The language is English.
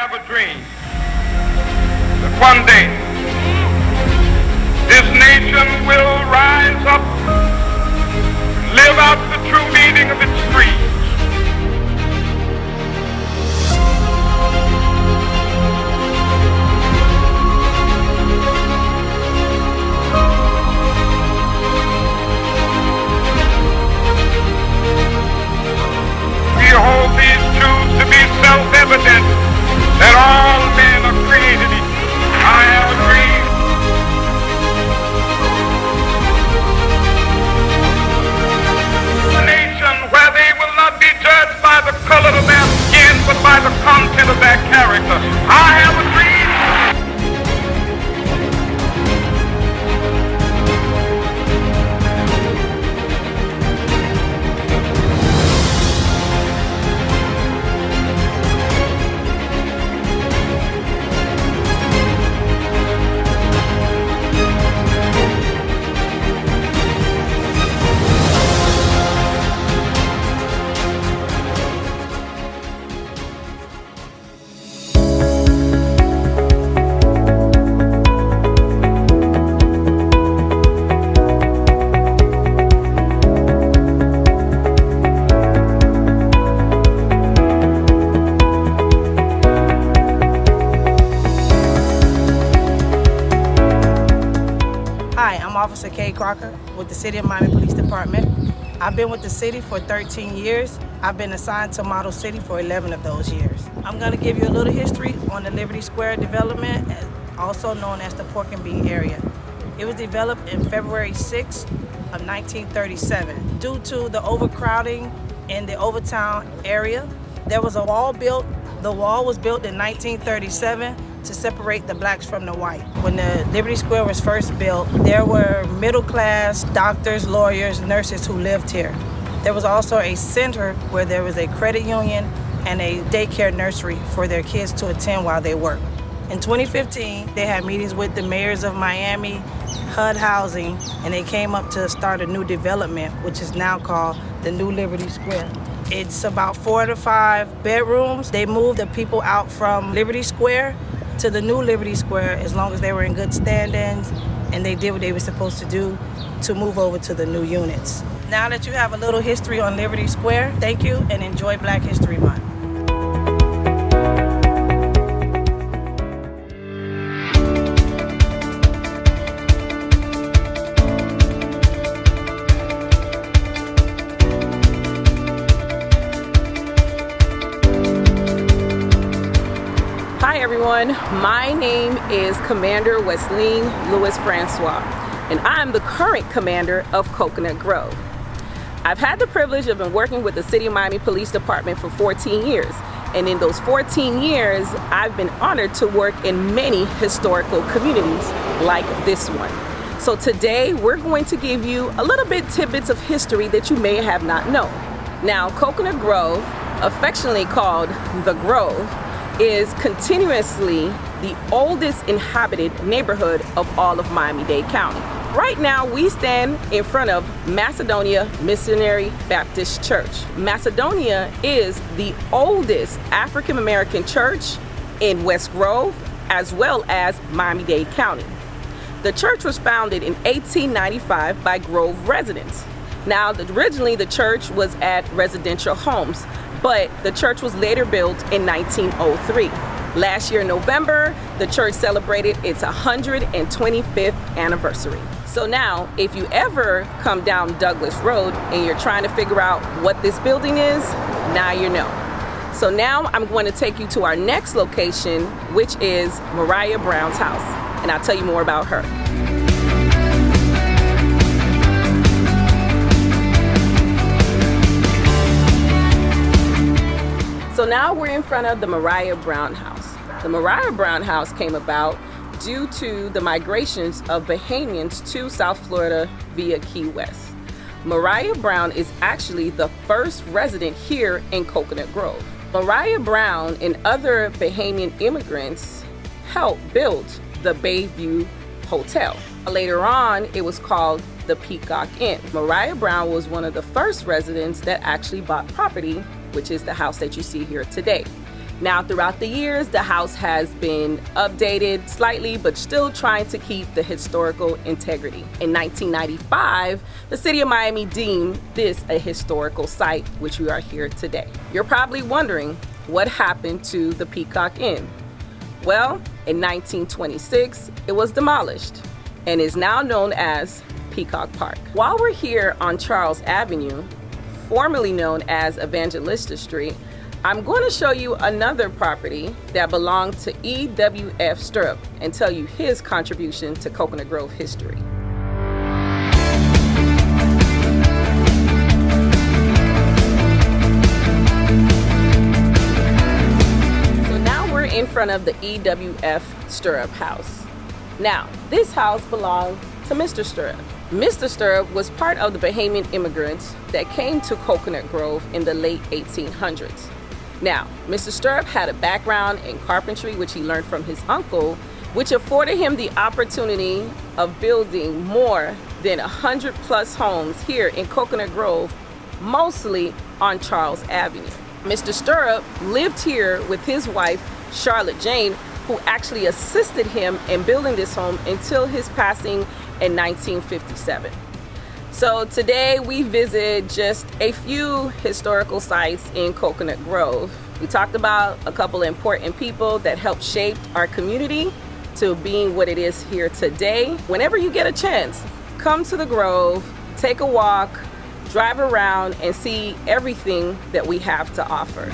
have a dream that one day this nation will rise up, live out the true meaning of its creed. We hold these truths to be self-evident, that all men are created equal. I have a dream. A nation where they will not be judged by the color of their skin, but by the content of their character. I have a dream. Officer K. Crocker with the City of Miami Police Department. I've been with the city for 13 years. I've been assigned to Model City for 11 of those years. I'm going to give you a little history on the Liberty Square development, also known as the Pork and Bean area. It was developed in February 6 of 1937. Due to the overcrowding in the Overtown area, there was a wall built. The wall was built in 1937 to separate the blacks from the white. When the Liberty Square was first built, there were middle-class doctors, lawyers, nurses who lived here. There was also a center where there was a credit union and a daycare nursery for their kids to attend while they worked. In 2015, they had meetings with the mayors of Miami, HUD Housing, and they came up to start a new development, which is now called the New Liberty Square. It's about 4 to 5 bedrooms. They moved the people out from Liberty Square to the new Liberty Square as long as they were in good standings and they did what they were supposed to do to move over to the new units. Now that you have a little history on Liberty Square, thank you and enjoy Black History Month. Hi everyone, my name is Commander Wesleyan Lewis Francois, and I'm the current commander of Coconut Grove. I've had the privilege of working with the City of Miami Police Department for 14 years, and in those 14 years, I've been honored to work in many historical communities like this one. So today, we're going to give you a little bit tidbits of history that you may have not known. Now, Coconut Grove, affectionately called The Grove, is continuously the oldest inhabited neighborhood of all of Miami-Dade County. Right now, we stand in front of Macedonia Missionary Baptist Church. Macedonia is the oldest African-American church in West Grove, as well as Miami-Dade County. The church was founded in 1895 by Grove residents. Now, originally the church was at residential homes, but the church was later built in 1903. Last year in November, the church celebrated its 125th anniversary. So now, if you ever come down Douglas Road and you're trying to figure out what this building is, now you know. So now I'm going to take you to our next location, which is Mariah Brown's house, and I'll tell you more about her. So now we're in front of the Mariah Brown house. The Mariah Brown house came about due to the migrations of Bahamians to South Florida via Key West. Mariah Brown is actually the first resident here in Coconut Grove. Mariah Brown and other Bahamian immigrants helped build the Bayview Hotel. Later on, it was called the Peacock Inn. Mariah Brown was one of the first residents that actually bought property, which is the house that you see here today. Now, throughout the years, the house has been updated slightly, but still trying to keep the historical integrity. In 1995, the city of Miami deemed this a historical site, which we are here today. You're probably wondering what happened to the Peacock Inn. Well, in 1926, it was demolished and is now known as Peacock Park. While we're here on Charles Avenue, formerly known as Evangelista Street, I'm going to show you another property that belonged to E.W.F. Stirrup and tell you his contribution to Coconut Grove history. So now we're in front of the E.W.F. Stirrup house. Now, this house belonged to Mr. Stirrup. Mr. Stirrup was part of the Bahamian immigrants that came to Coconut Grove in the late 1800s. Now, Mr. Stirrup had a background in carpentry, which he learned from his uncle, which afforded him the opportunity of building more than 100 plus homes here in Coconut Grove, mostly on Charles Avenue. Mr. Stirrup lived here with his wife, Charlotte Jane, who actually assisted him in building this home until his passing in 1957. So today we visit just a few historical sites in Coconut Grove. We talked about a couple of important people that helped shape our community to being what it is here today. Whenever you get a chance, come to the Grove, take a walk, drive around and see everything that we have to offer.